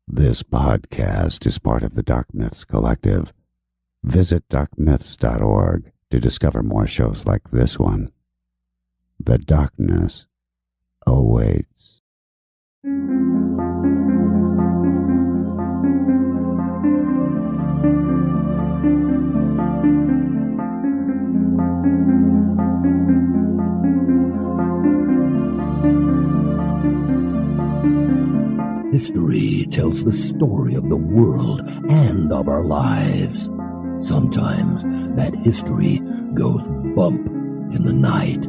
This podcast is part of the Dark Myths Collective. Visit darkmyths.org to discover more shows like this one. The darkness awaits. History tells the story of the world and of our lives. Sometimes that history goes bump in the night.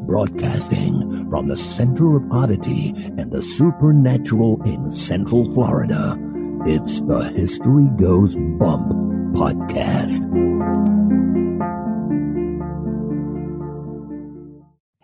Broadcasting from the center of Oddity and the supernatural in Central Florida, it's the History Goes Bump podcast.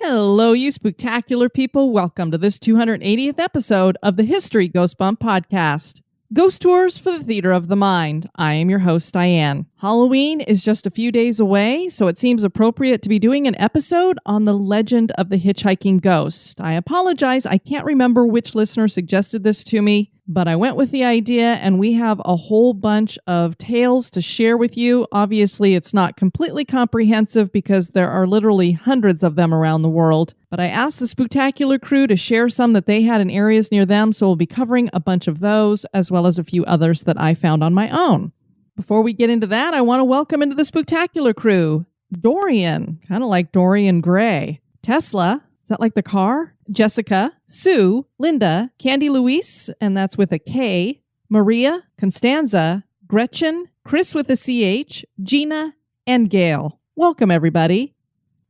Hello, you spooktacular people. Welcome to this 280th episode of the History Goes Bump podcast. Ghost tours for the theater of the mind. I am your host, Diane. Halloween is just a few days away, so it seems appropriate to be doing an episode on the legend of the hitchhiking ghost. I apologize, I can't remember which listener suggested this to me, but I went with the idea, and we have a whole bunch of tales to share with you. Obviously, it's not completely comprehensive because there are literally hundreds of them around the world, but I asked the Spooktacular crew to share some that they had in areas near them, so we'll be covering a bunch of those, as well as a few others that I found on my own. Before we get into that, I want to welcome into the Spooktacular crew, Dorian, kind of like Dorian Gray, Tesla, is that like the car? Jessica, Sue, Linda, Candy Louise, and that's with a K, Maria, Constanza, Gretchen, Chris with a CH, Gina, and Gail. Welcome, everybody.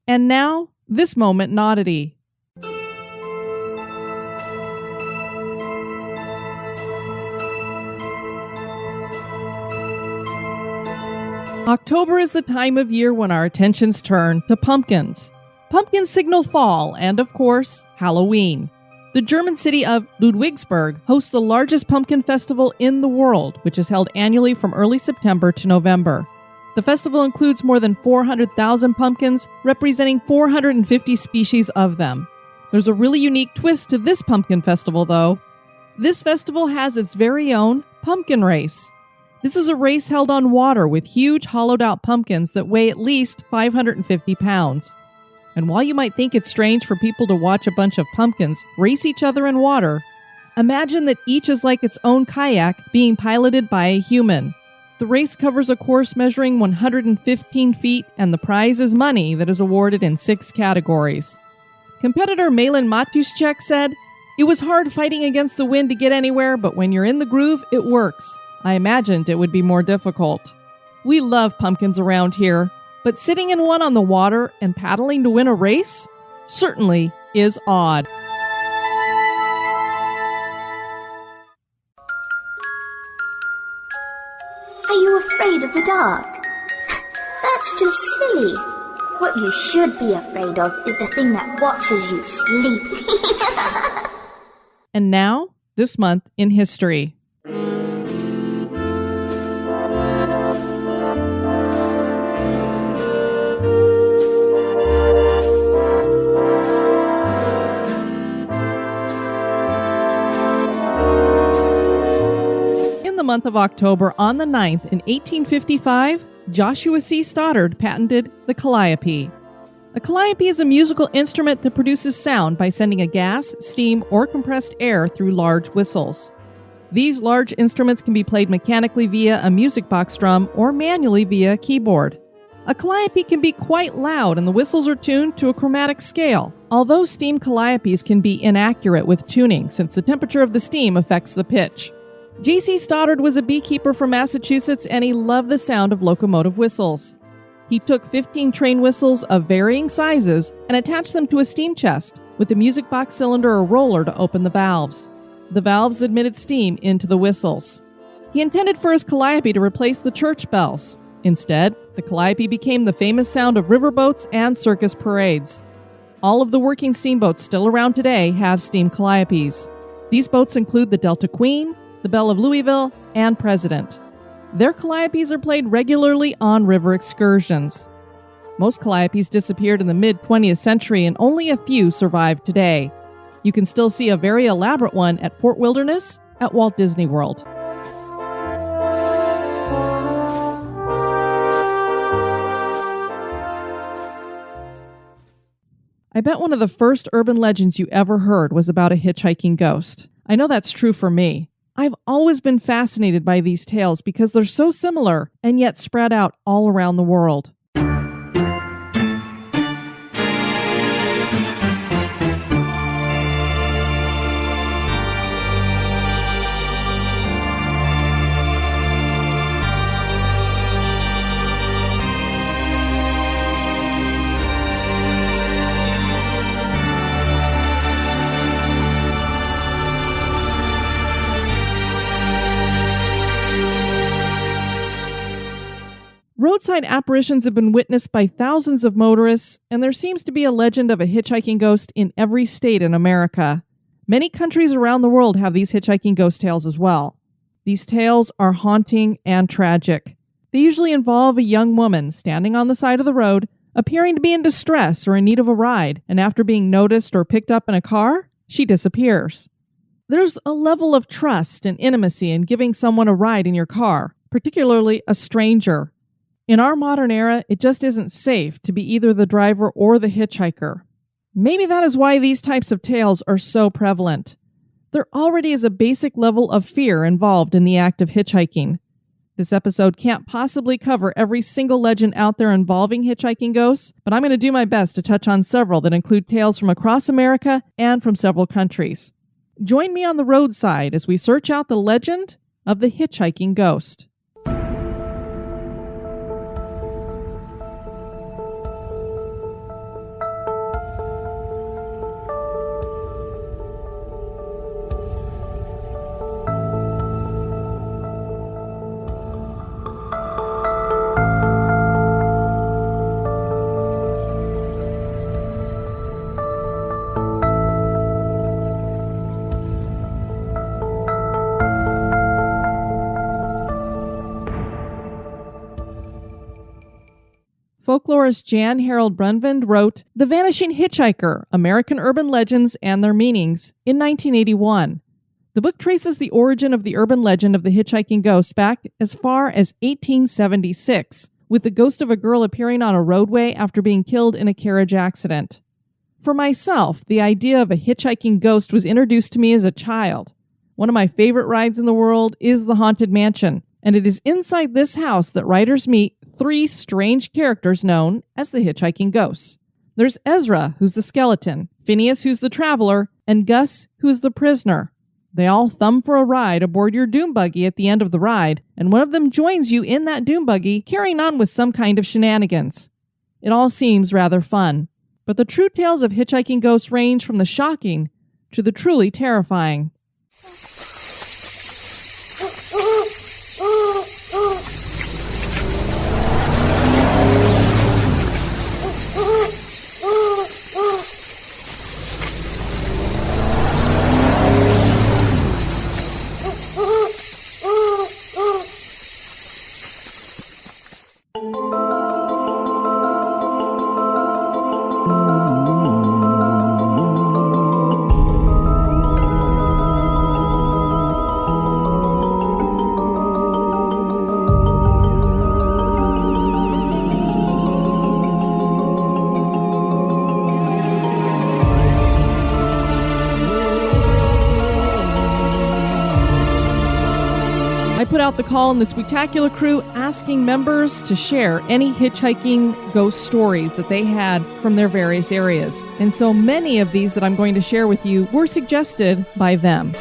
And now, this moment in Oddity. October is the time of year when our attentions turn to pumpkins. Pumpkins signal fall and, of course, Halloween. The German city of Ludwigsburg hosts the largest pumpkin festival in the world, which is held annually from early September to November. The festival includes more than 400,000 pumpkins, representing 450 species of them. There's a really unique twist to this pumpkin festival, though. This festival has its very own pumpkin race. This is a race held on water with huge hollowed-out pumpkins that weigh at least 550 pounds. And while you might think it's strange for people to watch a bunch of pumpkins race each other in water, imagine that each is like its own kayak being piloted by a human. The race covers a course measuring 115 feet, and the prize is money that is awarded in 6 categories. Competitor Malin Matuszek said, "It was hard fighting against the wind to get anywhere, but when you're in the groove, it works. I imagined it would be more difficult." We love pumpkins around here, but sitting in one on the water and paddling to win a race certainly is odd. Are you afraid of the dark? That's just silly. What you should be afraid of is the thing that watches you sleep. And now, this month in history. The month of October, on the 9th in 1855, Joshua C. Stoddard patented the calliope. A calliope is a musical instrument that produces sound by sending a gas, steam, or compressed air through large whistles. These large instruments can be played mechanically via a music box drum or manually via a keyboard. A calliope can be quite loud and the whistles are tuned to a chromatic scale, although steam calliopes can be inaccurate with tuning since the temperature of the steam affects the pitch. J.C. Stoddard was a beekeeper from Massachusetts, and he loved the sound of locomotive whistles. He took 15 train whistles of varying sizes and attached them to a steam chest with a music box cylinder or roller to open the valves. The valves admitted steam into the whistles. He intended for his calliope to replace the church bells. Instead, the calliope became the famous sound of riverboats and circus parades. All of the working steamboats still around today have steam calliopes. These boats include the Delta Queen, the Belle of Louisville, and President. Their calliopes are played regularly on river excursions. Most calliopes disappeared in the mid-20th century and only a few survive today. You can still see a very elaborate one at Fort Wilderness at Walt Disney World. I bet one of the first urban legends you ever heard was about a hitchhiking ghost. I know that's true for me. I've always been fascinated by these tales because they're so similar and yet spread out all around the world. Roadside apparitions have been witnessed by thousands of motorists, and there seems to be a legend of a hitchhiking ghost in every state in America. Many countries around the world have these hitchhiking ghost tales as well. These tales are haunting and tragic. They usually involve a young woman standing on the side of the road, appearing to be in distress or in need of a ride, and after being noticed or picked up in a car, she disappears. There's a level of trust and intimacy in giving someone a ride in your car, particularly a stranger. In our modern era, it just isn't safe to be either the driver or the hitchhiker. Maybe that is why these types of tales are so prevalent. There already is a basic level of fear involved in the act of hitchhiking. This episode can't possibly cover every single legend out there involving hitchhiking ghosts, but I'm going to do my best to touch on several that include tales from across America and from several countries. Join me on the roadside as we search out the legend of the hitchhiking ghost. Folklorist Jan Harold Brunvand wrote The Vanishing Hitchhiker, American Urban Legends and Their Meanings in 1981. The book traces the origin of the urban legend of the hitchhiking ghost back as far as 1876, with the ghost of a girl appearing on a roadway after being killed in a carriage accident. For myself, the idea of a hitchhiking ghost was introduced to me as a child. One of my favorite rides in the world is the Haunted Mansion, and it is inside this house that writers meet three strange characters known as the hitchhiking ghosts. There's Ezra, who's the skeleton, Phineas, who's the traveler, and Gus, who's the prisoner. They all thumb for a ride aboard your doom buggy at the end of the ride, and one of them joins you in that doom buggy, carrying on with some kind of shenanigans. It all seems rather fun, but the true tales of hitchhiking ghosts range from the shocking to the truly terrifying. I put out the call in the Spooktacular crew asking members to share any hitchhiking ghost stories that they had from their various areas. And so many of these that I'm going to share with you were suggested by them.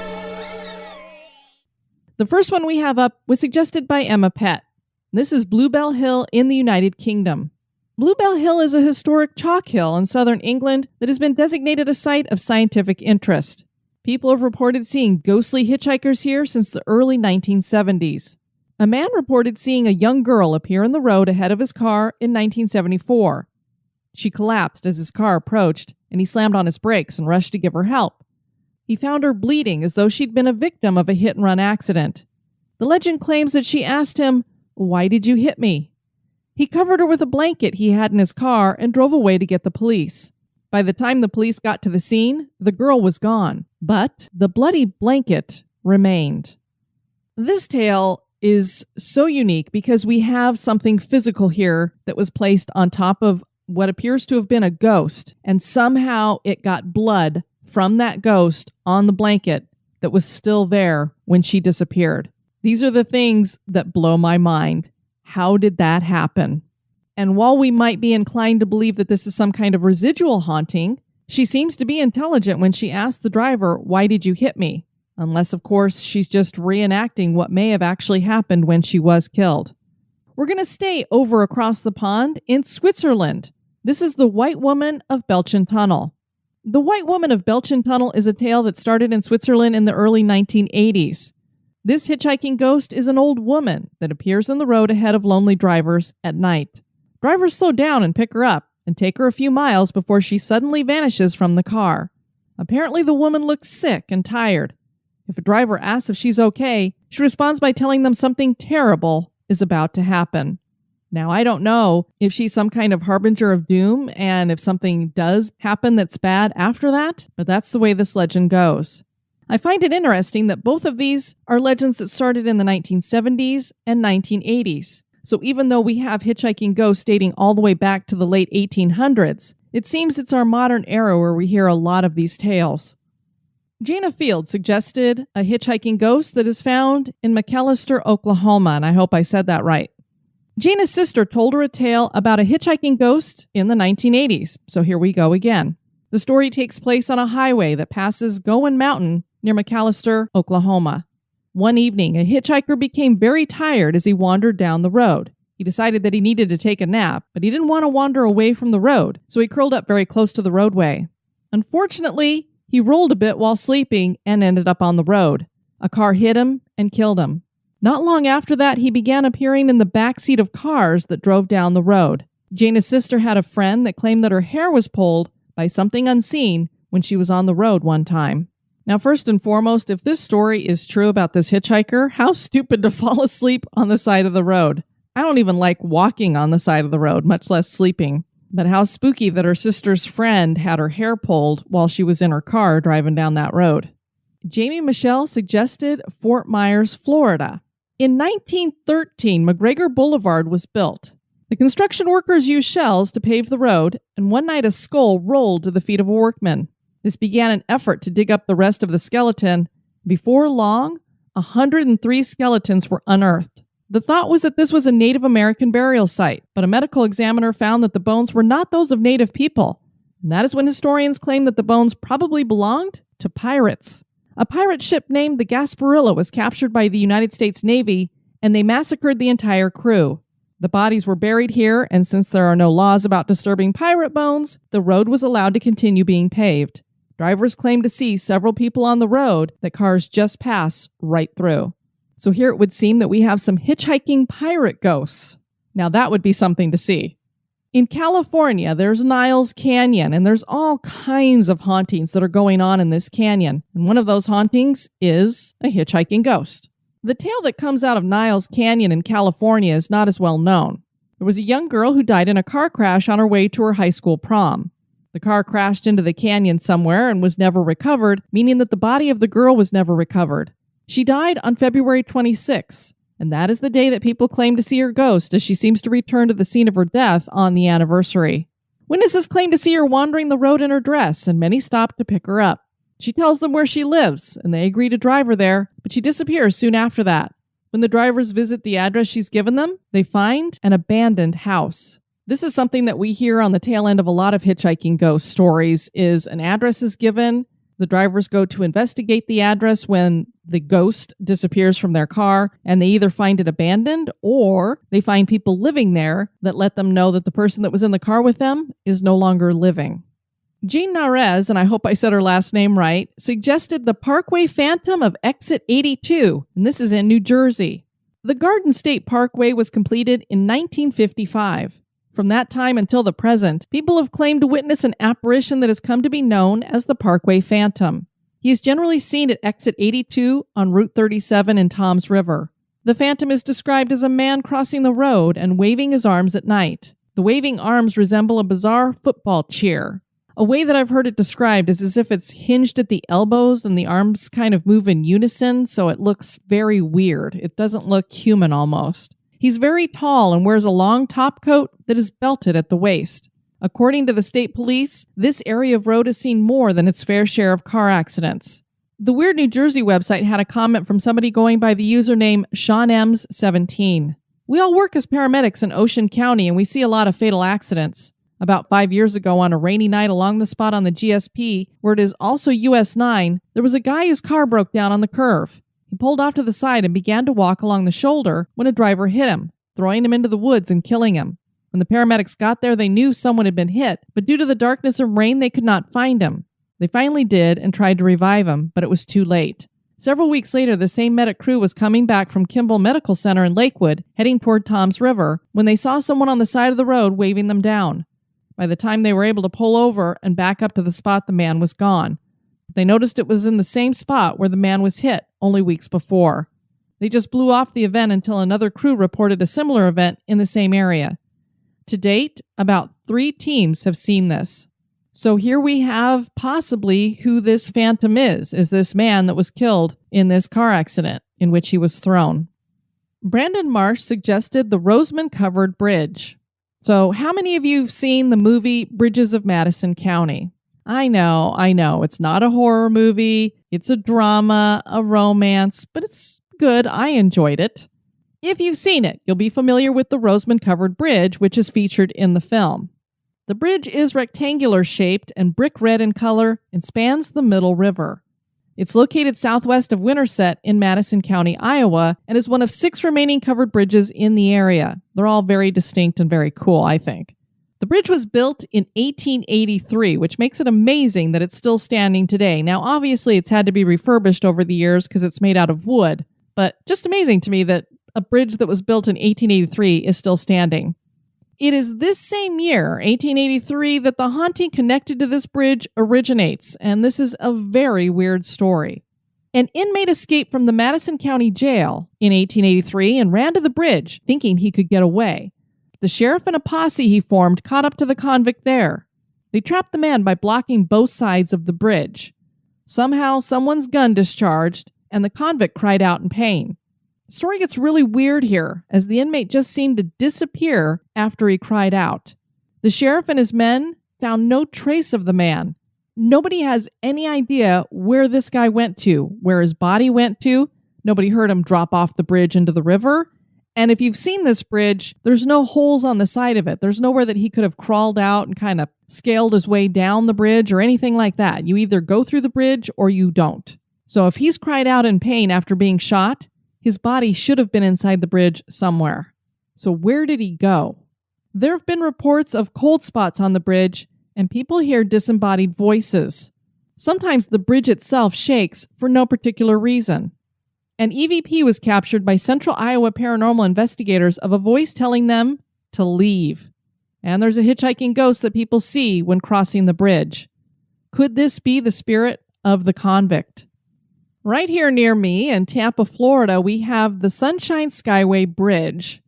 The first one we have up was suggested by Emma Pett. This is Bluebell Hill in the United Kingdom. Bluebell Hill is a historic chalk hill in southern England that has been designated a site of scientific interest. People have reported seeing ghostly hitchhikers here since the early 1970s. A man reported seeing a young girl appear in the road ahead of his car in 1974. She collapsed as his car approached, and he slammed on his brakes and rushed to give her help. He found her bleeding as though she'd been a victim of a hit-and-run accident. The legend claims that she asked him, "Why did you hit me?" He covered her with a blanket he had in his car and drove away to get the police. By the time the police got to the scene, the girl was gone, but the bloody blanket remained. This tale is so unique because we have something physical here that was placed on top of what appears to have been a ghost, and somehow it got blood from that ghost on the blanket that was still there when she disappeared. These are the things that blow my mind. How did that happen? And while we might be inclined to believe that this is some kind of residual haunting, she seems to be intelligent when she asks the driver, "Why did you hit me?" Unless, of course, she's just reenacting what may have actually happened when she was killed. We're going to stay over across the pond in Switzerland. This is the White Woman of Belchen Tunnel. The White Woman of Belchen Tunnel is a tale that started in Switzerland in the early 1980s. This hitchhiking ghost is an old woman that appears in the road ahead of lonely drivers at night. Drivers slow down and pick her up and take her a few miles before she suddenly vanishes from the car. Apparently, the woman looks sick and tired. If a driver asks if she's okay, she responds by telling them something terrible is about to happen. Now, I don't know if she's some kind of harbinger of doom and if something does happen that's bad after that, but that's the way this legend goes. I find it interesting that both of these are legends that started in the 1970s and 1980s. So even though we have hitchhiking ghosts dating all the way back to the late 1800s, it seems it's our modern era where we hear a lot of these tales. Jana Field suggested a hitchhiking ghost that is found in McAlester, Oklahoma, and I hope I said that right. Jana's sister told her a tale about a hitchhiking ghost in the 1980s, so here we go again. The story takes place on a highway that passes Gowan Mountain near McAlester, Oklahoma. One evening, a hitchhiker became very tired as he wandered down the road. He decided that he needed to take a nap, but he didn't want to wander away from the road, so he curled up very close to the roadway. Unfortunately, he rolled a bit while sleeping and ended up on the road. A car hit him and killed him. Not long after that, he began appearing in the backseat of cars that drove down the road. Jana's sister had a friend that claimed that her hair was pulled by something unseen when she was on the road one time. Now, first and foremost, if this story is true about this hitchhiker, how stupid to fall asleep on the side of the road. I don't even like walking on the side of the road, much less sleeping. But how spooky that her sister's friend had her hair pulled while she was in her car driving down that road. Jamie Michelle suggested Fort Myers, Florida. In 1913, McGregor Boulevard was built. The construction workers used shells to pave the road, and one night a skull rolled to the feet of a workman. This began an effort to dig up the rest of the skeleton. Before long, 103 skeletons were unearthed. The thought was that this was a Native American burial site, but a medical examiner found that the bones were not those of Native people. And that is when historians claim that the bones probably belonged to pirates. A pirate ship named the Gasparilla was captured by the United States Navy, and they massacred the entire crew. The bodies were buried here, and since there are no laws about disturbing pirate bones, the road was allowed to continue being paved. Drivers claim to see several people on the road that cars just pass right through. So here it would seem that we have some hitchhiking pirate ghosts. Now that would be something to see. In California, there's Niles Canyon, and there's all kinds of hauntings that are going on in this canyon. And one of those hauntings is a hitchhiking ghost. The tale that comes out of Niles Canyon in California is not as well known. There was a young girl who died in a car crash on her way to her high school prom. The car crashed into the canyon somewhere and was never recovered, meaning that the body of the girl was never recovered. She died on February 26, and that is the day that people claim to see her ghost, as she seems to return to the scene of her death on the anniversary. Witnesses claim to see her wandering the road in her dress, and many stop to pick her up. She tells them where she lives, and they agree to drive her there, but she disappears soon after that. When the drivers visit the address she's given them, they find an abandoned house. This is something that we hear on the tail end of a lot of hitchhiking ghost stories, is an address is given, the drivers go to investigate the address when the ghost disappears from their car, and they either find it abandoned or they find people living there that let them know that the person that was in the car with them is no longer living. Jean Narez, and I hope I said her last name right, suggested the Parkway Phantom of Exit 82, and this is in New Jersey. The Garden State Parkway was completed in 1955. From that time until the present, people have claimed to witness an apparition that has come to be known as the Parkway Phantom. He is generally seen at Exit 82 on Route 37 in Toms River. The phantom is described as a man crossing the road and waving his arms at night. The waving arms resemble a bizarre football cheer. A way that I've heard it described is as if it's hinged at the elbows and the arms kind of move in unison, so it looks very weird. It doesn't look human almost. He's very tall and wears a long top coat that is belted at the waist. According to the state police, this area of road has seen more than its fair share of car accidents. The Weird New Jersey website had a comment from somebody going by the username SeanMs17. We all work as paramedics in Ocean County and we see a lot of fatal accidents. About 5 years ago on a rainy night along the spot on the GSP, where it is also US 9, there was a guy whose car broke down on the curve. He pulled off to the side and began to walk along the shoulder when a driver hit him, throwing him into the woods and killing him. When the paramedics got there, they knew someone had been hit, but due to the darkness and rain, they could not find him. They finally did and tried to revive him, but it was too late. Several weeks later, the same medic crew was coming back from Kimball Medical Center in Lakewood, heading toward Toms River, when they saw someone on the side of the road waving them down. By the time they were able to pull over and back up to the spot, the man was gone. They noticed it was in the same spot where the man was hit only weeks before. They just blew off the event until another crew reported a similar event in the same area. To date, about 3 teams have seen this. So here we have possibly who this phantom is this man that was killed in this car accident in which he was thrown. Brandon Marsh suggested the Roseman-covered bridge. So how many of you have seen the movie Bridges of Madison County? I know, it's not a horror movie, it's a drama, a romance, but it's good, I enjoyed it. If you've seen it, you'll be familiar with the Roseman-covered bridge, which is featured in the film. The bridge is rectangular shaped and brick red in color and spans the Middle River. It's located southwest of Winterset in Madison County, Iowa, and is one of 6 remaining covered bridges in the area. They're all very distinct and very cool, I think. The bridge was built in 1883, which makes it amazing that it's still standing today. Now, obviously, it's had to be refurbished over the years because it's made out of wood, but just amazing to me that a bridge that was built in 1883 is still standing. It is this same year, 1883, that the haunting connected to this bridge originates, and this is a very weird story. An inmate escaped from the Madison County Jail in 1883 and ran to the bridge, thinking he could get away. The sheriff and a posse he formed caught up to the convict there. They trapped the man by blocking both sides of the bridge. Somehow, someone's gun discharged, and the convict cried out in pain. The story gets really weird here, as the inmate just seemed to disappear after he cried out. The sheriff and his men found no trace of the man. Nobody has any idea where this guy went to, where his body went to. Nobody heard him drop off the bridge into the river. And if you've seen this bridge, there's no holes on the side of it. There's nowhere that he could have crawled out and kind of scaled his way down the bridge or anything like that. You either go through the bridge or you don't. So if he's cried out in pain after being shot, his body should have been inside the bridge somewhere. So where did he go? There have been reports of cold spots on the bridge, and people hear disembodied voices. Sometimes the bridge itself shakes for no particular reason. An EVP was captured by Central Iowa paranormal investigators of a voice telling them to leave. And there's a hitchhiking ghost that people see when crossing the bridge. Could this be the spirit of the convict? Right here near me in Tampa, Florida, we have the Sunshine Skyway Bridge.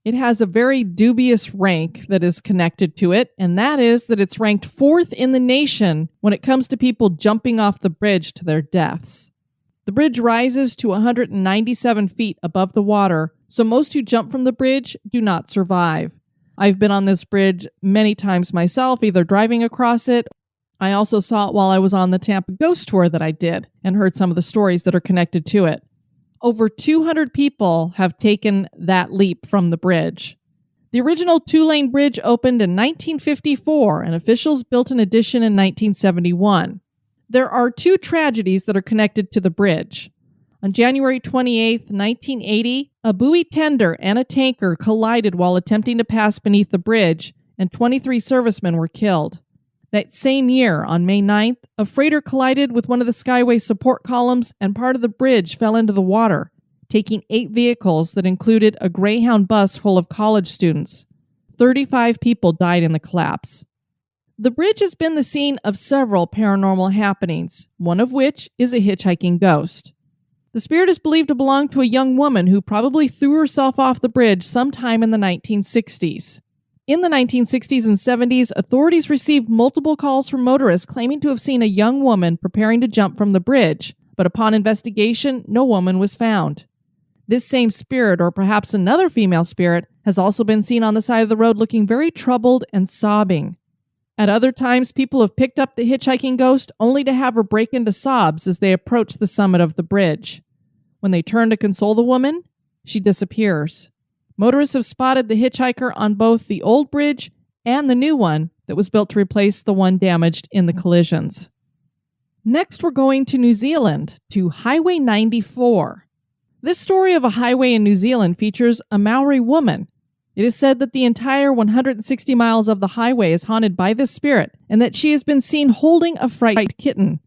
It has a very dubious rank that is connected to it, and that is that it's ranked 4th in the nation when it comes to people jumping off the bridge to their deaths. The bridge rises to 197 feet above the water, so most who jump from the bridge do not survive. I've been on this bridge many times myself, either driving across it. I also saw it while I was on the Tampa Ghost Tour that I did and heard some of the stories that are connected to it. Over 200 people have taken that leap from the bridge. The original 2-lane bridge opened in 1954 and officials built an addition in 1971. There are 2 tragedies that are connected to the bridge. On January 28, 1980, a buoy tender and a tanker collided while attempting to pass beneath the bridge, and 23 servicemen were killed. That same year, on May 9th, a freighter collided with one of the Skyway support columns and part of the bridge fell into the water, taking 8 vehicles that included a Greyhound bus full of college students. 35 people died in the collapse. The bridge has been the scene of several paranormal happenings, one of which is a hitchhiking ghost. The The spirit is believed to belong to a young woman who probably threw herself off the bridge sometime in the 1960s. In the 1960s and 70s, authorities received multiple calls from motorists claiming to have seen a young woman preparing to jump from the bridge, but upon investigation, no woman was found. This same spirit, or perhaps another female spirit, has also been seen on the side of the road looking very troubled and sobbing. At other times, people have picked up the hitchhiking ghost only to have her break into sobs as they approach the summit of the bridge. When they turn to console the woman, she disappears. Motorists have spotted the hitchhiker on both the old bridge and the new one that was built to replace the one damaged in the collisions. Next, we're going to New Zealand, to Highway 94. This story of a highway in New Zealand features a Maori woman. It is said that the entire 160 miles of the highway is haunted by this spirit, and that she has been seen holding a frightened kitten.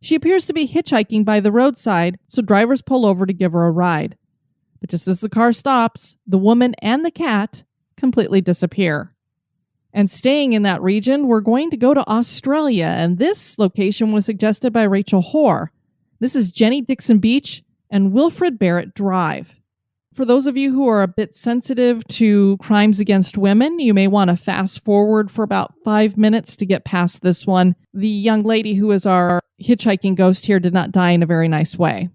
She appears to be hitchhiking by the roadside, so drivers pull over to give her a ride. But just as the car stops, the woman and the cat completely disappear. And staying in that region, we're going to go to Australia, and this location was suggested by Rachel Hoare. This is Jenny Dixon Beach and Wilfred Barrett Drive. For those of you who are a bit sensitive to crimes against women, you may want to fast forward for about 5 minutes to get past this one. The young lady who is our hitchhiking ghost here did not die in a very nice way.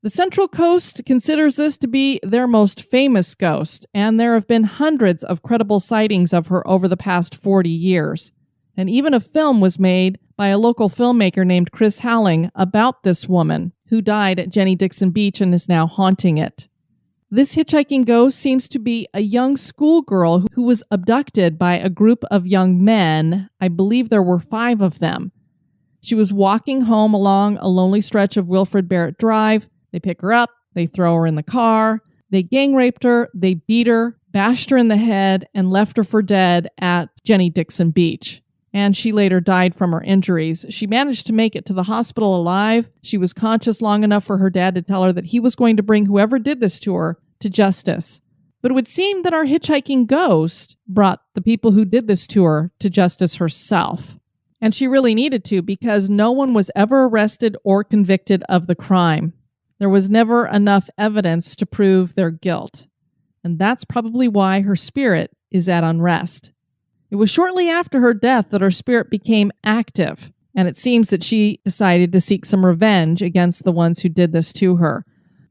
The Central Coast considers this to be their most famous ghost, and there have been hundreds of credible sightings of her over the past 40 years. And even a film was made by a local filmmaker named Chris Howling about this woman who died at Jenny Dixon Beach and is now haunting it. This hitchhiking ghost seems to be a young schoolgirl who was abducted by a group of young men. I believe there were 5 of them. She was walking home along a lonely stretch of Wilfred Barrett Drive. They pick her up, they throw her in the car, they gang raped her, they beat her, bashed her in the head, and left her for dead at Jenny Dixon Beach. And she later died from her injuries. She managed to make it to the hospital alive. She was conscious long enough for her dad to tell her that he was going to bring whoever did this to her to justice. But it would seem that our hitchhiking ghost brought the people who did this to her to justice herself. And she really needed to, because no one was ever arrested or convicted of the crime. There was never enough evidence to prove their guilt. And that's probably why her spirit is at unrest. It was shortly after her death that her spirit became active, and it seems that she decided to seek some revenge against the ones who did this to her.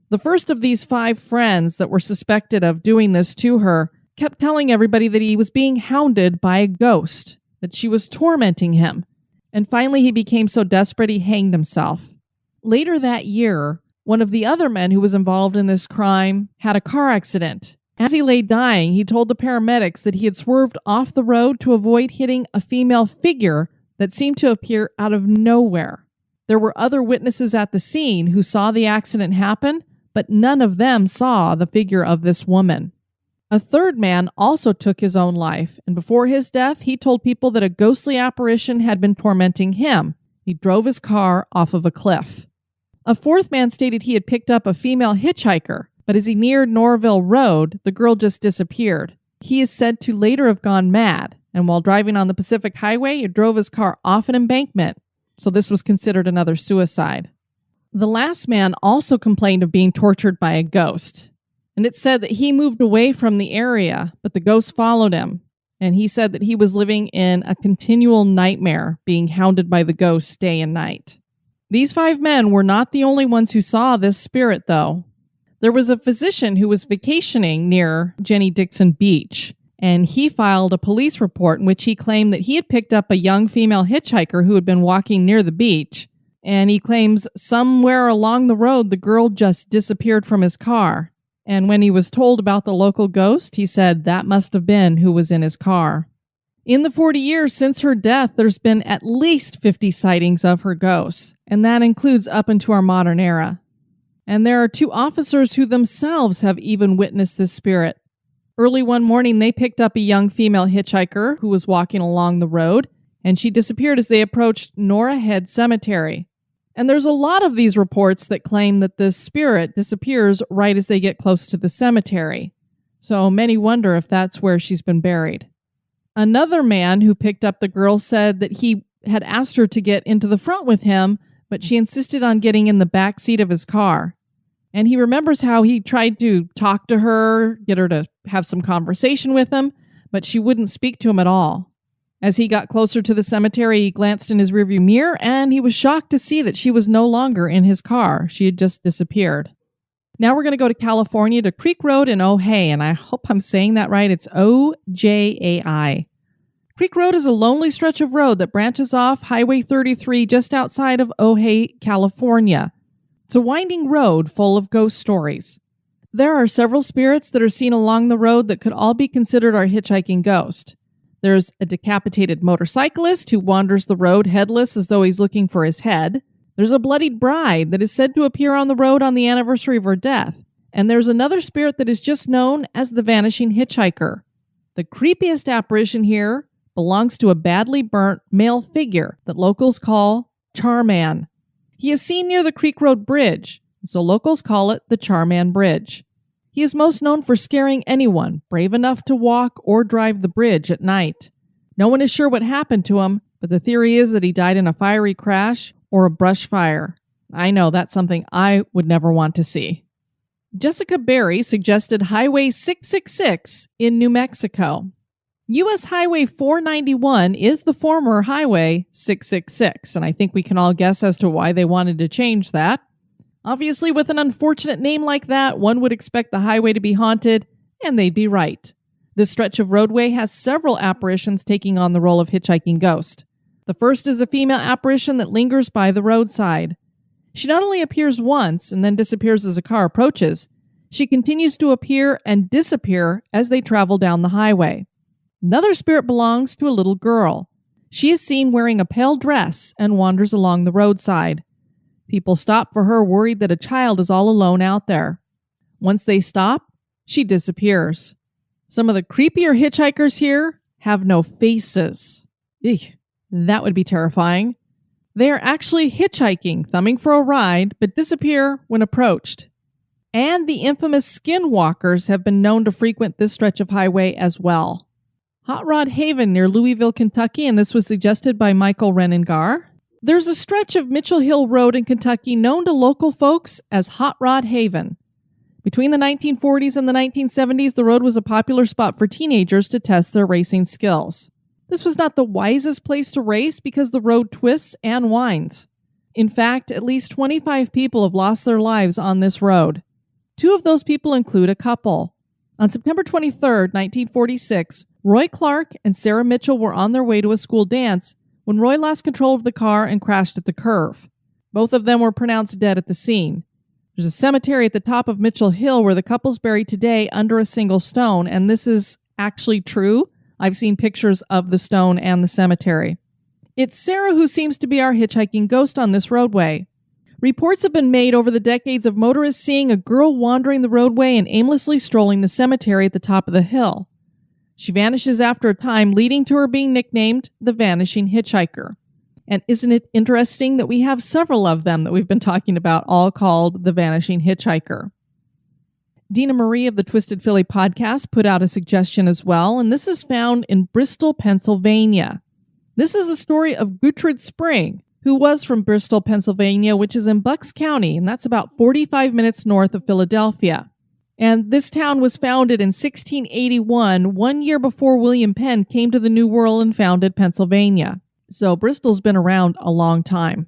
The first of these 5 friends that were suspected of doing this to her kept telling everybody that he was being hounded by a ghost, that she was tormenting him. And finally he became so desperate he hanged himself. Later that year, one of the other men who was involved in this crime had a car accident. As he lay dying, he told the paramedics that he had swerved off the road to avoid hitting a female figure that seemed to appear out of nowhere. There were other witnesses at the scene who saw the accident happen, but none of them saw the figure of this woman. A third man also took his own life, and before his death, he told people that a ghostly apparition had been tormenting him. He drove his car off of a cliff. A fourth man stated he had picked up a female hitchhiker, but as he neared Norville Road, the girl just disappeared. He is said to later have gone mad, and while driving on the Pacific Highway, he drove his car off an embankment, so this was considered another suicide. The last man also complained of being tortured by a ghost, and it said that he moved away from the area, but the ghost followed him, and he said that he was living in a continual nightmare, being hounded by the ghost day and night. These 5 men were not the only ones who saw this spirit, though. There was a physician who was vacationing near Jenny Dixon Beach, and he filed a police report in which he claimed that he had picked up a young female hitchhiker who had been walking near the beach, and he claims somewhere along the road the girl just disappeared from his car. And when he was told about the local ghost, he said that must have been who was in his car. In the 40 years since her death, there's been at least 50 sightings of her ghost, and that includes up into our modern era. And there are 2 officers who themselves have even witnessed this spirit. Early one morning, they picked up a young female hitchhiker who was walking along the road, and she disappeared as they approached Nora Head Cemetery. And there's a lot of these reports that claim that this spirit disappears right as they get close to the cemetery. So many wonder if that's where she's been buried. Another man who picked up the girl said that he had asked her to get into the front with him, but she insisted on getting in the back seat of his car. And he remembers how he tried to talk to her, get her to have some conversation with him, but she wouldn't speak to him at all. As he got closer to the cemetery, he glanced in his rearview mirror, and he was shocked to see that she was no longer in his car. She had just disappeared. Now we're going to go to California, to Creek Road in Ojai, and I hope I'm saying that right. It's Ojai. Creek Road is a lonely stretch of road that branches off Highway 33 just outside of Ojai, California. It's a winding road full of ghost stories. There are several spirits that are seen along the road that could all be considered our hitchhiking ghost. There's a decapitated motorcyclist who wanders the road headless as though he's looking for his head. There's a bloodied bride that is said to appear on the road on the anniversary of her death. And there's another spirit that is just known as the vanishing hitchhiker. The creepiest apparition here belongs to a badly burnt male figure that locals call Charman. He is seen near the Creek Road Bridge, so locals call it the Charman Bridge. He is most known for scaring anyone brave enough to walk or drive the bridge at night. No one is sure what happened to him, but the theory is that he died in a fiery crash or a brush fire. I know that's something I would never want to see. Jessica Berry suggested Highway 666 in New Mexico. U.S. Highway 491 is the former Highway 666, and I think we can all guess as to why they wanted to change that. Obviously, with an unfortunate name like that, one would expect the highway to be haunted, and they'd be right. This stretch of roadway has several apparitions taking on the role of hitchhiking ghost. The first is a female apparition that lingers by the roadside. She not only appears once and then disappears as a car approaches, she continues to appear and disappear as they travel down the highway. Another spirit belongs to a little girl. She is seen wearing a pale dress and wanders along the roadside. People stop for her, worried that a child is all alone out there. Once they stop, she disappears. Some of the creepier hitchhikers here have no faces. Eek, that would be terrifying. They are actually hitchhiking, thumbing for a ride, but disappear when approached. And the infamous skinwalkers have been known to frequent this stretch of highway as well. Hot Rod Haven near Louisville, Kentucky, and this was suggested by Michael Renengar. There's a stretch of Mitchell Hill Road in Kentucky known to local folks as Hot Rod Haven. Between the 1940s and the 1970s, the road was a popular spot for teenagers to test their racing skills. This was not the wisest place to race because the road twists and winds. In fact, at least 25 people have lost their lives on this road. 2 of those people include a couple. On September 23, 1946, Roy Clark and Sarah Mitchell were on their way to a school dance when Roy lost control of the car and crashed at the curve. Both of them were pronounced dead at the scene. There's a cemetery at the top of Mitchell Hill where the couple's buried today under a single stone, and this is actually true. I've seen pictures of the stone and the cemetery. It's Sarah who seems to be our hitchhiking ghost on this roadway. Reports have been made over the decades of motorists seeing a girl wandering the roadway and aimlessly strolling the cemetery at the top of the hill. She vanishes after a time, leading to her being nicknamed the Vanishing Hitchhiker. And isn't it interesting that we have several of them that we've been talking about, all called the Vanishing Hitchhiker? Dina Marie of the Twisted Philly podcast put out a suggestion as well, and this is found in Bristol, Pennsylvania. This is the story of Gertrude Spring, who was from Bristol, Pennsylvania, which is in Bucks County, and that's about 45 minutes north of Philadelphia. And this town was founded in 1681, 1 year before William Penn came to the New World and founded Pennsylvania. So Bristol's been around a long time.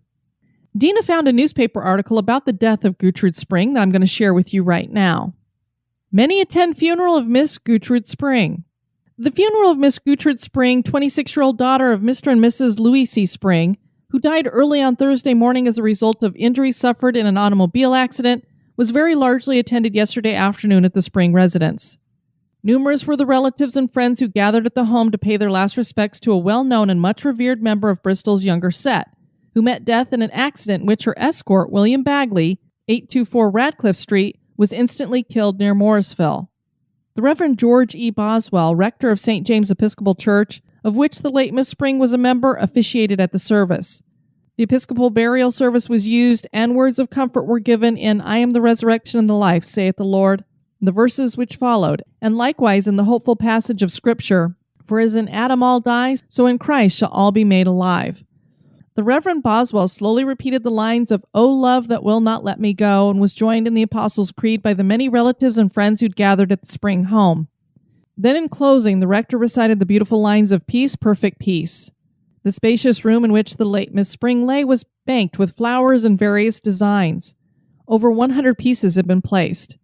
Dina found a newspaper article about the death of Gertrude Spring that I'm going to share with you right now. Many attend funeral of Miss Gertrude Spring. The funeral of Miss Gertrude Spring, 26-year-old daughter of Mr. and Mrs. Louis C. Spring, who died early on Thursday morning as a result of injuries suffered in an automobile accident, was very largely attended yesterday afternoon at the Spring residence. Numerous were the relatives and friends who gathered at the home to pay their last respects to a well-known and much revered member of Bristol's younger set, who met death in an accident in which her escort, William Bagley, 824 Radcliffe Street, was instantly killed near Morrisville. The Reverend George E. Boswell, rector of St. James Episcopal Church, of which the late Miss Spring was a member, officiated at the service. The Episcopal burial service was used, and words of comfort were given in I am the resurrection and the life, saith the Lord, the verses which followed, and likewise in the hopeful passage of Scripture, for as in Adam all die, so in Christ shall all be made alive. The Reverend Boswell slowly repeated the lines of "O love that will not let me go," and was joined in the Apostles' Creed by the many relatives and friends who'd gathered at the spring home. Then in closing, the rector recited the beautiful lines of "Peace, perfect peace." The spacious room in which the late Miss Spring lay was banked with flowers and various designs. Over 100 pieces had been placed.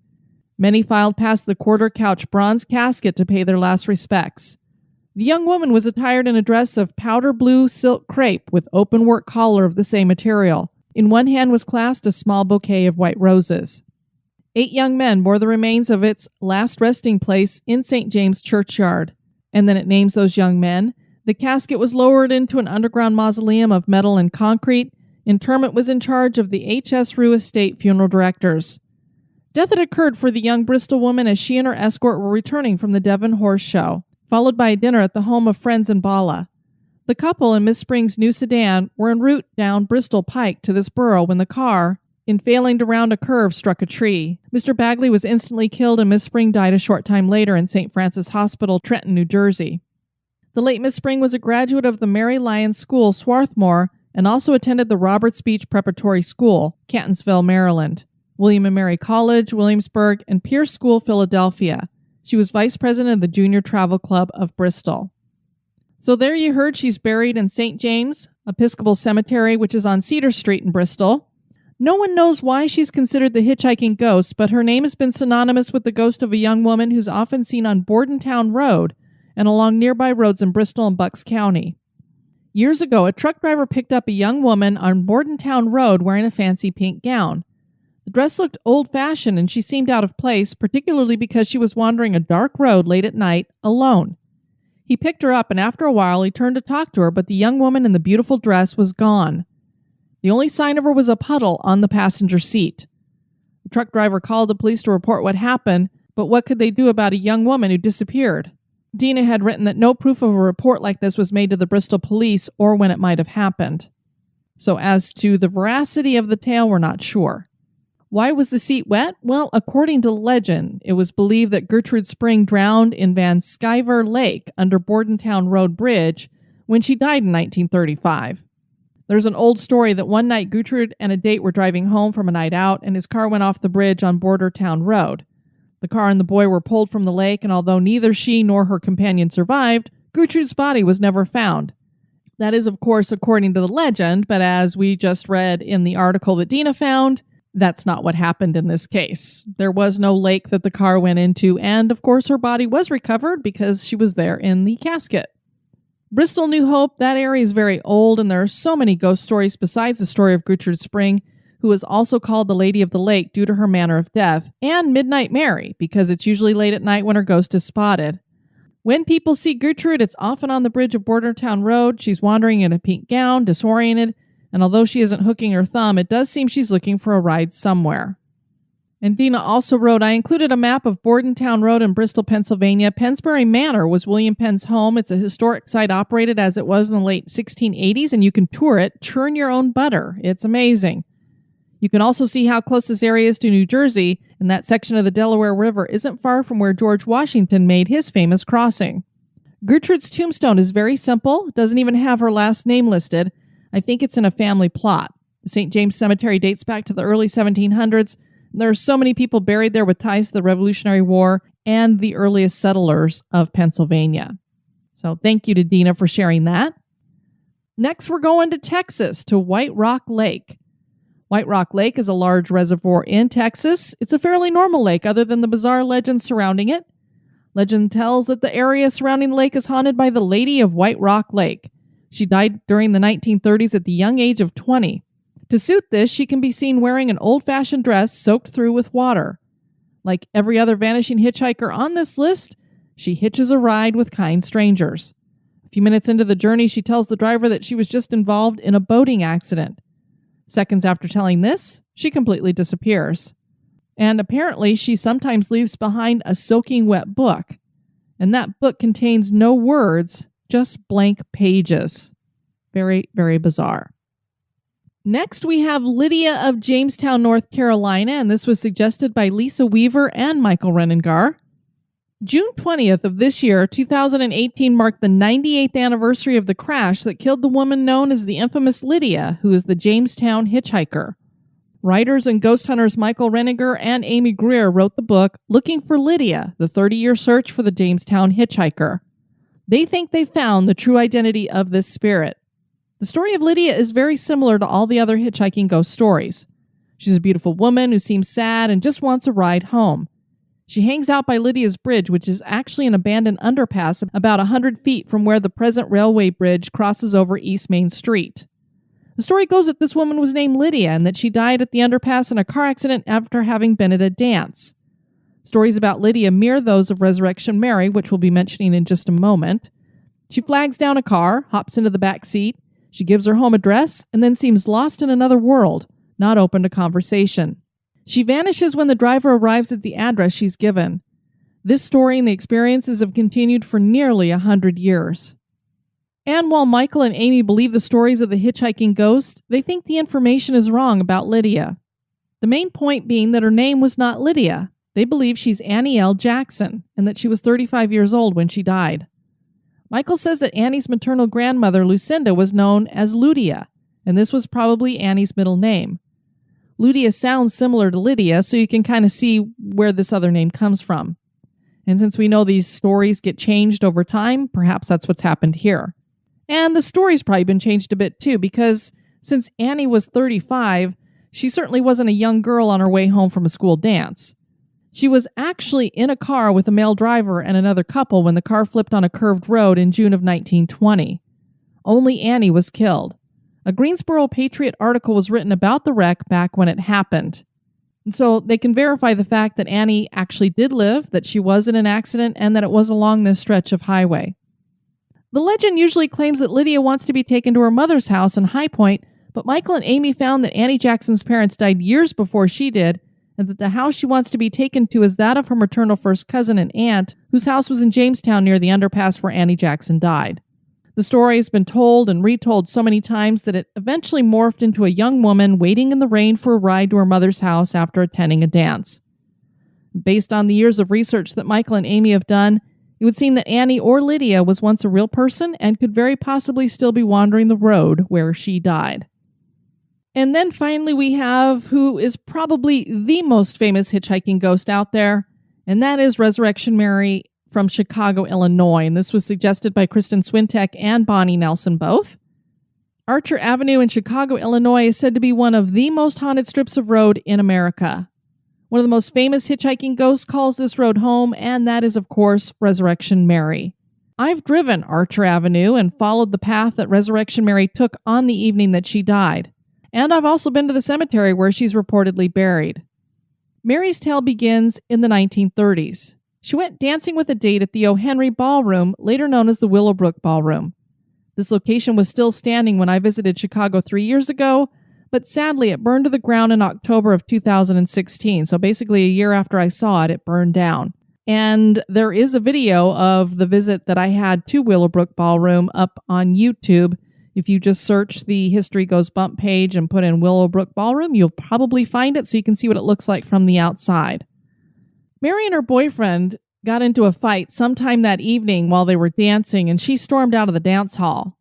Many filed past the quarter couch bronze casket to pay their last respects. The young woman was attired in a dress of powder blue silk crepe with open-work collar of the same material. In one hand was clasped a small bouquet of white roses. 8 young men bore the remains of its last resting place in St. James churchyard. And then it names those young men. The casket was lowered into an underground mausoleum of metal and concrete. Interment was in charge of the H.S. Rue Estate funeral directors. Death had occurred for the young Bristol woman as she and her escort were returning from the Devon Horse Show, followed by a dinner at the home of friends in Bala. The couple in Miss Spring's new sedan were en route down Bristol Pike to this borough when the car, in failing to round a curve, struck a tree. Mr. Bagley was instantly killed and Miss Spring died a short time later in St. Francis Hospital, Trenton, New Jersey. The late Miss Spring was a graduate of the Mary Lyon School, Swarthmore, and also attended the Roberts Beach Preparatory School, Catonsville, Maryland, William and Mary College, Williamsburg, and Pierce School, Philadelphia. She was vice president of the Junior Travel Club of Bristol. So there you heard she's buried in St. James Episcopal Cemetery, which is on Cedar Street in Bristol. No one knows why she's considered the hitchhiking ghost, but her name has been synonymous with the ghost of a young woman who's often seen on Bordentown Road and along nearby roads in Bristol and Bucks County. Years ago, a truck driver picked up a young woman on Bordentown Road wearing a fancy pink gown. The dress looked old-fashioned and she seemed out of place, particularly because she was wandering a dark road late at night, alone. He picked her up and after a while he turned to talk to her, but the young woman in the beautiful dress was gone. The only sign of her was a puddle on the passenger seat. The truck driver called the police to report what happened, but what could they do about a young woman who disappeared? Dina had written that no proof of a report like this was made to the Bristol police or when it might have happened. So as to the veracity of the tale, we're not sure. Why was the seat wet? Well, according to legend, it was believed that Gertrude Spring drowned in Van Sciver Lake under Bordentown Road Bridge when she died in 1935. There's an old story that one night Gertrude and a date were driving home from a night out and his car went off the bridge on Bordertown Road. The car and the boy were pulled from the lake, and although neither she nor her companion survived, Gertrude's body was never found. That is, of course, according to the legend, but as we just read in the article that Dina found, that's not what happened in this case. There was no lake that the car went into, and of course her body was recovered because she was there in the casket. Bristol, New Hope, that area is very old, and there are so many ghost stories besides the story of Gertrude Spring, who is also called the Lady of the Lake due to her manner of death, and Midnight Mary, because it's usually late at night when her ghost is spotted. When people see Gertrude, it's often on the bridge of Bordertown Road. She's wandering in a pink gown, disoriented, and although she isn't hooking her thumb, it does seem she's looking for a ride somewhere. And Dina also wrote, I included a map of Bordentown Road in Bristol, Pennsylvania. Pensbury Manor was William Penn's home. It's a historic site operated as it was in the late 1680s, and you can tour it, churn your own butter. It's amazing. You can also see how close this area is to New Jersey, and that section of the Delaware River isn't far from where George Washington made his famous crossing. Gertrude's tombstone is very simple, doesn't even have her last name listed. I think it's in a family plot. The St. James Cemetery dates back to the early 1700s. There are so many people buried there with ties to the Revolutionary War and the earliest settlers of Pennsylvania. So thank you to Dina for sharing that. Next, we're going to Texas, to White Rock Lake. White Rock Lake is a large reservoir in Texas. It's a fairly normal lake other than the bizarre legend surrounding it. Legend tells that the area surrounding the lake is haunted by the Lady of White Rock Lake. She died during the 1930s at the young age of 20. To suit this, she can be seen wearing an old-fashioned dress soaked through with water. Like every other vanishing hitchhiker on this list, she hitches a ride with kind strangers. A few minutes into the journey, she tells the driver that she was just involved in a boating accident. Seconds after telling this, she completely disappears. And apparently, she sometimes leaves behind a soaking wet book. And that book contains no words, just blank pages. Very, very bizarre. Next, we have Lydia of Jamestown, North Carolina, and this was suggested by Lisa Weaver and Michael Renengar. June 20th of this year, 2018, marked the 98th anniversary of the crash that killed the woman known as the infamous Lydia, who is the Jamestown hitchhiker. Writers and ghost hunters Michael Reniger and Amy Greer wrote the book Looking for Lydia, the 30-year search for the Jamestown hitchhiker. They think they found the true identity of this spirit. The story of Lydia is very similar to all the other hitchhiking ghost stories. She's a beautiful woman who seems sad and just wants a ride home. She hangs out by Lydia's Bridge, which is actually an abandoned underpass about 100 feet from where the present railway bridge crosses over East Main Street. The story goes that this woman was named Lydia and that she died at the underpass in a car accident after having been at a dance. Stories about Lydia mirror those of Resurrection Mary, which we'll be mentioning in just a moment. She flags down a car, hops into the back seat, she gives her home address, and then seems lost in another world, not open to conversation. She vanishes when the driver arrives at the address she's given. This story and the experiences have continued for nearly 100 years. And while Michael and Amy believe the stories of the hitchhiking ghost, they think the information is wrong about Lydia. The main point being that her name was not Lydia. They believe she's Annie L. Jackson, and that she was 35 years old when she died. Michael says that Annie's maternal grandmother, Lucinda, was known as Ludia, and this was probably Annie's middle name. Ludia sounds similar to Lydia, so you can kind of see where this other name comes from. And since we know these stories get changed over time, perhaps that's what's happened here. And the story's probably been changed a bit too, because since Annie was 35, she certainly wasn't a young girl on her way home from a school dance. She was actually in a car with a male driver and another couple when the car flipped on a curved road in June of 1920. Only Annie was killed. A Greensboro Patriot article was written about the wreck back when it happened. And so they can verify the fact that Annie actually did live, that she was in an accident, and that it was along this stretch of highway. The legend usually claims that Lydia wants to be taken to her mother's house in High Point, but Michael and Amy found that Annie Jackson's parents died years before she did, and that the house she wants to be taken to is that of her maternal first cousin and aunt, whose house was in Jamestown near the underpass where Annie Jackson died. The story has been told and retold so many times that it eventually morphed into a young woman waiting in the rain for a ride to her mother's house after attending a dance. Based on the years of research that Michael and Amy have done, it would seem that Annie or Lydia was once a real person and could very possibly still be wandering the road where she died. And then finally we have who is probably the most famous hitchhiking ghost out there, and that is Resurrection Mary from Chicago, Illinois. And this was suggested by Kristen Swintek and Bonnie Nelson both. Archer Avenue in Chicago, Illinois is said to be one of the most haunted strips of road in America. One of the most famous hitchhiking ghosts calls this road home, and that is, of course, Resurrection Mary. I've driven Archer Avenue and followed the path that Resurrection Mary took on the evening that she died. And I've also been to the cemetery where she's reportedly buried. Mary's tale begins in the 1930s. She went dancing with a date at the O. Henry Ballroom, later known as the Willowbrook Ballroom. This location was still standing when I visited Chicago 3 years ago, but sadly it burned to the ground in October of 2016. So basically a year after I saw it, it burned down. And there is a video of the visit that I had to Willowbrook Ballroom up on YouTube. If you just search the History Goes Bump page and put in Willowbrook Ballroom, you'll probably find it so you can see what it looks like from the outside. Mary and her boyfriend got into a fight sometime that evening while they were dancing, and she stormed out of the dance hall.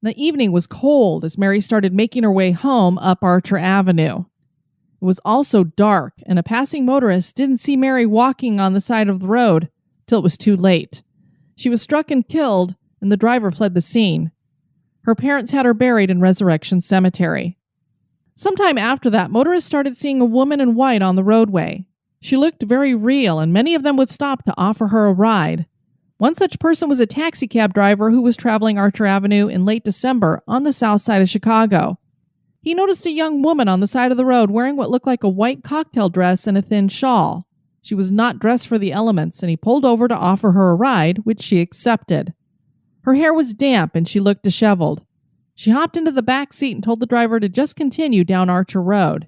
The evening was cold as Mary started making her way home up Archer Avenue. It was also dark, and a passing motorist didn't see Mary walking on the side of the road till it was too late. She was struck and killed, and the driver fled the scene. Her parents had her buried in Resurrection Cemetery. Sometime after that, motorists started seeing a woman in white on the roadway. She looked very real, and many of them would stop to offer her a ride. One such person was a taxicab driver who was traveling Archer Avenue in late December on the south side of Chicago. He noticed a young woman on the side of the road wearing what looked like a white cocktail dress and a thin shawl. She was not dressed for the elements, and he pulled over to offer her a ride, which she accepted. Her hair was damp, and she looked disheveled. She hopped into the back seat and told the driver to just continue down Archer Road.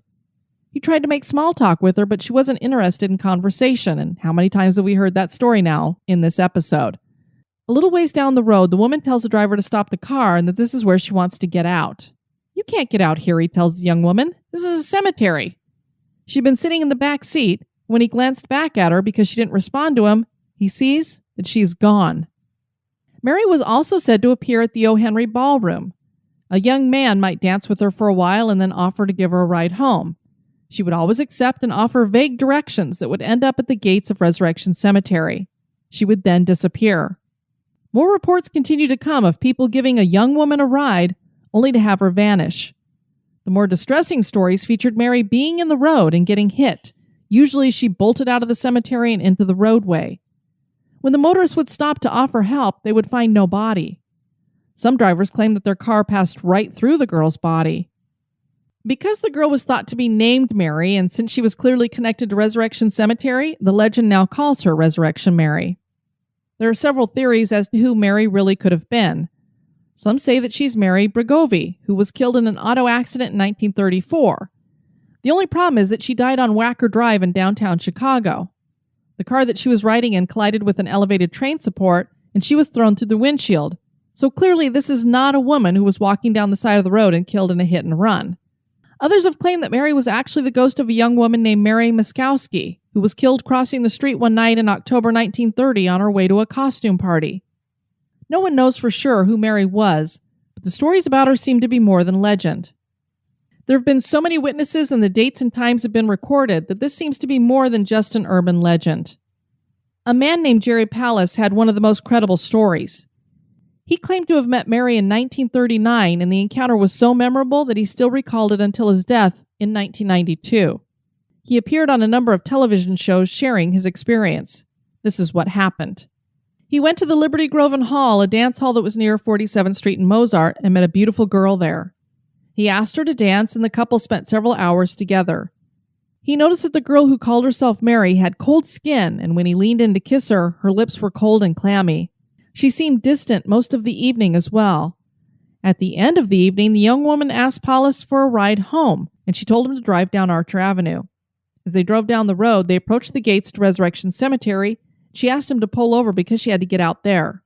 He tried to make small talk with her, but she wasn't interested in conversation, and how many times have we heard that story now in this episode? A little ways down the road, the woman tells the driver to stop the car and that this is where she wants to get out. "You can't get out here," he tells the young woman. "This is a cemetery." She'd been sitting in the back seat. When he glanced back at her because she didn't respond to him, He sees that she's gone. Mary was also said to appear at the O. Henry Ballroom. A young man might dance with her for a while and then offer to give her a ride home. She would always accept and offer vague directions that would end up at the gates of Resurrection Cemetery. She would then disappear. More reports continue to come of people giving a young woman a ride only to have her vanish. The more distressing stories featured Mary being in the road and getting hit. Usually she bolted out of the cemetery and into the roadway. When the motorists would stop to offer help, they would find no body. Some drivers claimed that their car passed right through the girl's body. Because the girl was thought to be named Mary, and since she was clearly connected to Resurrection Cemetery, the legend now calls her Resurrection Mary. There are several theories as to who Mary really could have been. Some say that she's Mary Bregovi, who was killed in an auto accident in 1934. The only problem is that she died on Wacker Drive in downtown Chicago. The car that she was riding in collided with an elevated train support, and she was thrown through the windshield. So clearly this is not a woman who was walking down the side of the road and killed in a hit and run. Others have claimed that Mary was actually the ghost of a young woman named Mary Miskowski, who was killed crossing the street one night in October 1930 on her way to a costume party. No one knows for sure who Mary was, but the stories about her seem to be more than legend. There have been so many witnesses and the dates and times have been recorded that this seems to be more than just an urban legend. A man named Jerry Pallas had one of the most credible stories. He claimed to have met Mary in 1939, and the encounter was so memorable that he still recalled it until his death in 1992. He appeared on a number of television shows sharing his experience. This is what happened. He went to the Liberty Grove and Hall, a dance hall that was near 47th Street and Mozart, and met a beautiful girl there. He asked her to dance, and the couple spent several hours together. He noticed that the girl who called herself Mary had cold skin, and when he leaned in to kiss her, her lips were cold and clammy. She seemed distant most of the evening as well. At the end of the evening, the young woman asked Paulus for a ride home, and she told him to drive down Archer Avenue. As they drove down the road, they approached the gates to Resurrection Cemetery. She asked him to pull over because she had to get out there.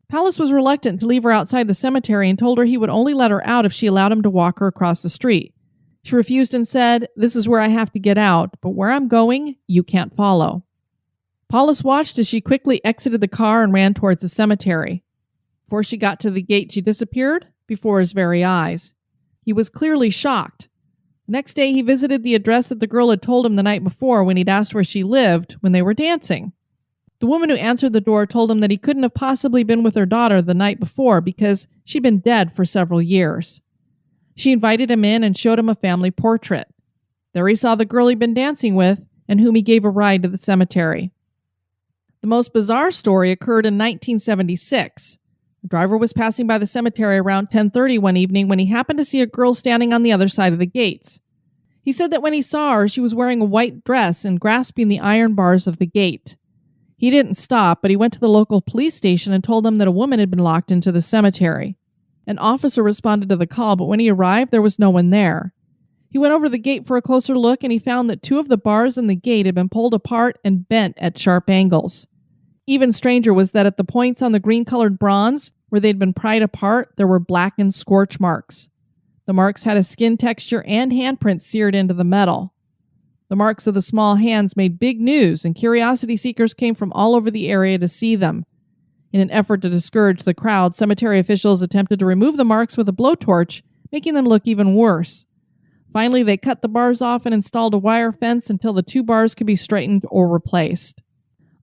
Paulus was reluctant to leave her outside the cemetery and told her he would only let her out if she allowed him to walk her across the street. She refused and said, "This is where I have to get out, but where I'm going, you can't follow." Paulus watched as she quickly exited the car and ran towards the cemetery. Before she got to the gate, she disappeared before his very eyes. He was clearly shocked. The next day, he visited the address that the girl had told him the night before when he'd asked where she lived when they were dancing. The woman who answered the door told him that he couldn't have possibly been with her daughter the night before because she'd been dead for several years. She invited him in and showed him a family portrait. There he saw the girl he'd been dancing with and whom he gave a ride to the cemetery. The most bizarre story occurred in 1976. The driver was passing by the cemetery around 10:30 one evening when he happened to see a girl standing on the other side of the gates. He said that when he saw her, she was wearing a white dress and grasping the iron bars of the gate. He didn't stop, but he went to the local police station and told them that a woman had been locked into the cemetery. An officer responded to the call, but when he arrived, there was no one there. He went over the gate for a closer look, and he found that two of the bars in the gate had been pulled apart and bent at sharp angles. Even stranger was that at the points on the green-colored bronze, where they'd been pried apart, there were blackened scorch marks. The marks had a skin texture and handprints seared into the metal. The marks of the small hands made big news, and curiosity seekers came from all over the area to see them. In an effort to discourage the crowd, cemetery officials attempted to remove the marks with a blowtorch, making them look even worse. Finally, they cut the bars off and installed a wire fence until the two bars could be straightened or replaced.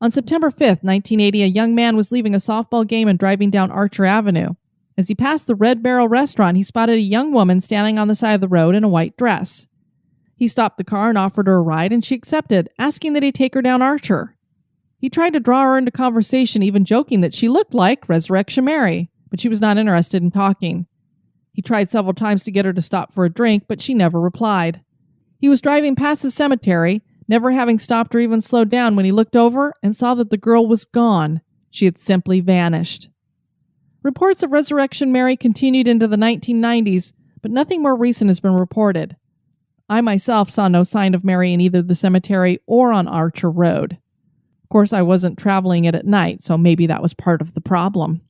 On September 5th, 1980, a young man was leaving a softball game and driving down Archer Avenue. As he passed the Red Barrel restaurant, he spotted a young woman standing on the side of the road in a white dress. He stopped the car and offered her a ride, and she accepted, asking that he take her down Archer. He tried to draw her into conversation, even joking that she looked like Resurrection Mary, but she was not interested in talking. He tried several times to get her to stop for a drink, but she never replied. He was driving past the cemetery, never having stopped or even slowed down, when he looked over and saw that the girl was gone. She had simply vanished. Reports of Resurrection Mary continued into the 1990s, but nothing more recent has been reported. I myself saw no sign of Mary in either the cemetery or on Archer Road. Of course, I wasn't traveling it at night, so maybe that was part of the problem.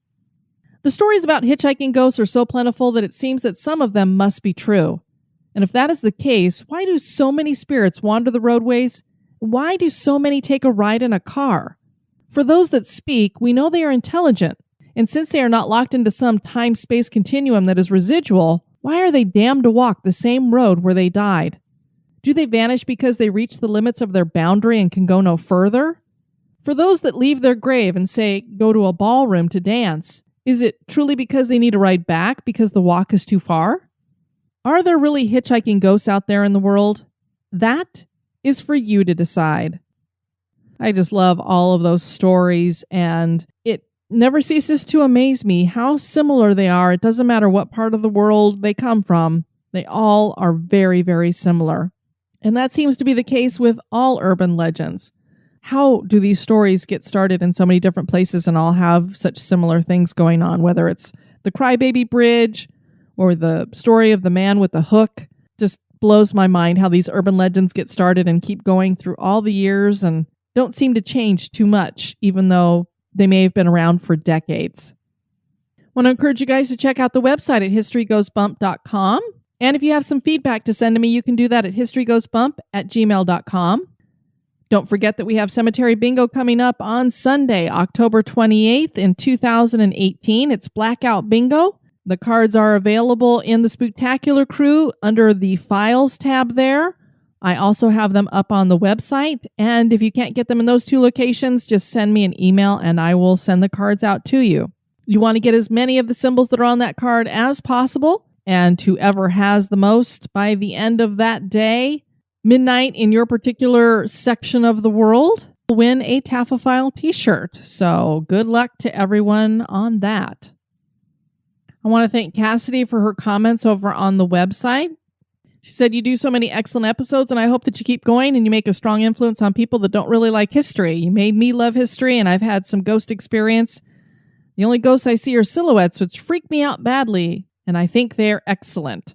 The stories about hitchhiking ghosts are so plentiful that it seems that some of them must be true. And if that is the case, why do so many spirits wander the roadways? Why do so many take a ride in a car? For those that speak, we know they are intelligent. And since they are not locked into some time-space continuum that is residual, why are they damned to walk the same road where they died? Do they vanish because they reach the limits of their boundary and can go no further? For those that leave their grave and say, go to a ballroom to dance, is it truly because they need to ride back because the walk is too far? Are there really hitchhiking ghosts out there in the world? That is for you to decide. I just love all of those stories, and it never ceases to amaze me how similar they are. It doesn't matter what part of the world they come from. They all are very, very similar. And that seems to be the case with all urban legends. How do these stories get started in so many different places and all have such similar things going on, whether it's the Crybaby Bridge or the story of the man with the hook? Just blows my mind how these urban legends get started and keep going through all the years and don't seem to change too much, even though they may have been around for decades. I want to encourage you guys to check out the website at historygoesbump.com. And if you have some feedback to send to me, you can do that at historygoesbump@gmail.com. Don't forget that we have Cemetery Bingo coming up on Sunday, October 28th in 2018. It's Blackout Bingo. The cards are available in the Spooktacular Crew under the Files tab there. I also have them up on the website, and if you can't get them in those two locations, just send me an email and I will send the cards out to you. You want to get as many of the symbols that are on that card as possible, and whoever has the most by the end of that day, midnight in your particular section of the world, will win a Tafophile t-shirt. So good luck to everyone on that. I want to thank Cassidy for her comments over on the website. She said, you do so many excellent episodes, and I hope that you keep going and you make a strong influence on people that don't really like history. You made me love history, and I've had some ghost experience. The only ghosts I see are silhouettes, which freak me out badly, and I think they're excellent.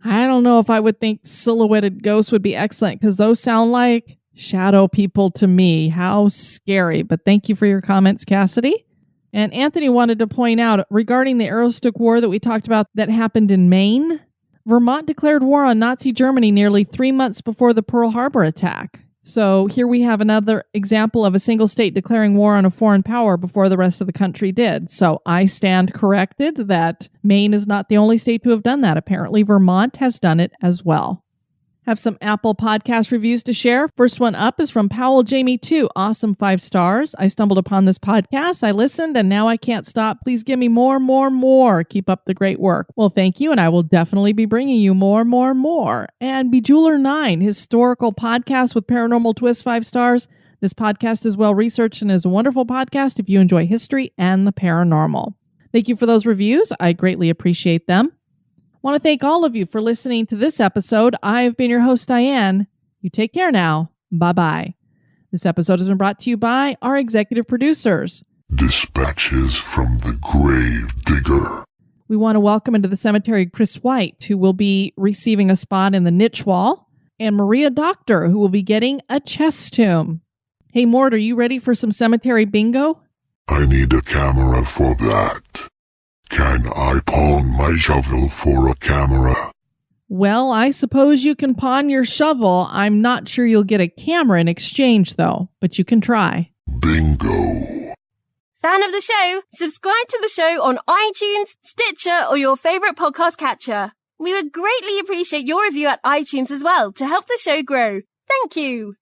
I don't know if I would think silhouetted ghosts would be excellent, because those sound like shadow people to me. How scary. But thank you for your comments, Cassidy. And Anthony wanted to point out, regarding the Aroostook War that we talked about that happened in Maine, Vermont declared war on Nazi Germany nearly 3 months before the Pearl Harbor attack. So here we have another example of a single state declaring war on a foreign power before the rest of the country did. So I stand corrected that Maine is not the only state to have done that. Apparently Vermont has done it as well. Have some Apple podcast reviews to share. First one up is from Powell Jamie 2. Awesome, 5 stars. I stumbled upon this podcast. I listened and now I can't stop. Please give me more. Keep up the great work. Well, thank you. And I will definitely be bringing you more. And Bejeweler 9, historical podcast with paranormal twist, 5 stars. This podcast is well researched and is a wonderful podcast if you enjoy history and the paranormal. Thank you for those reviews. I greatly appreciate them. I want to thank all of you for listening to this episode. I've been your host, Diane. You take care now. Bye-bye. This episode has been brought to you by our executive producers. Dispatches from the Grave Digger. We want to welcome into the cemetery Chris White, who will be receiving a spot in the niche wall, and Maria Doctor, who will be getting a chest tomb. Hey, Mort, are you ready for some cemetery bingo? I need a camera for that. Can I pawn my shovel for a camera? Well, I suppose you can pawn your shovel. I'm not sure you'll get a camera in exchange, though, but you can try. Bingo. Fan of the show? Subscribe to the show on iTunes, Stitcher, or your favorite podcast catcher. We would greatly appreciate your review at iTunes as well to help the show grow. Thank you.